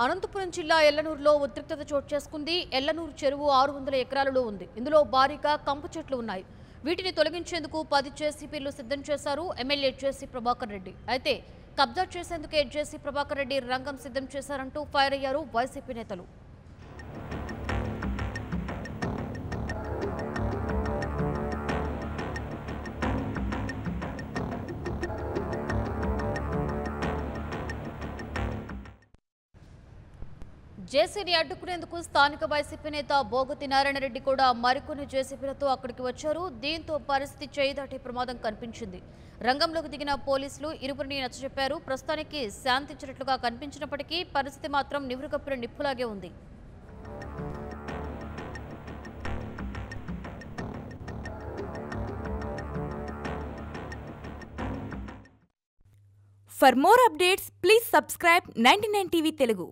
అనంతపురం జిల్లా ఎల్లనూరులో ఉద్రిక్తత చోటు చేసుకుంది. ఎల్లనూరు చెరువు 600 ఎకరాలలో ఉంది. ఇందులో భారీగా కంప చెట్లు ఉన్నాయి. వీటిని తొలగించేందుకు 10 జేసీబీలు సిద్ధం చేశారు ఎమ్మెల్యే జేసీ ప్రభాకర్ రెడ్డి. అయితే కబ్జా చేసేందుకే జేసీ ప్రభాకర్ రెడ్డి రంగం సిద్ధం చేశారంటూ ఫైర్ అయ్యారు వైసీపీ నేతలు. జేసీని అడ్డుకునేందుకు స్థానిక వైసీపీ నేత బోగతి నారాయణరెడ్డి కూడా మరికొన్ని జేసీబీలతో అక్కడికి వచ్చారు. దీంతో పరిస్థితి చేయిదాటే ప్రమాదం కనిపించింది. రంగంలోకి దిగిన పోలీసులు ఇరువురిని నచ్చజెప్పారు. ప్రస్తుతానికి శాంతించినట్లుగా కనిపించినప్పటికీ పరిస్థితి మాత్రం నివురుకప్పిన నిప్పులాగే ఉంది. For more updates, please subscribe 99 TV Telugu.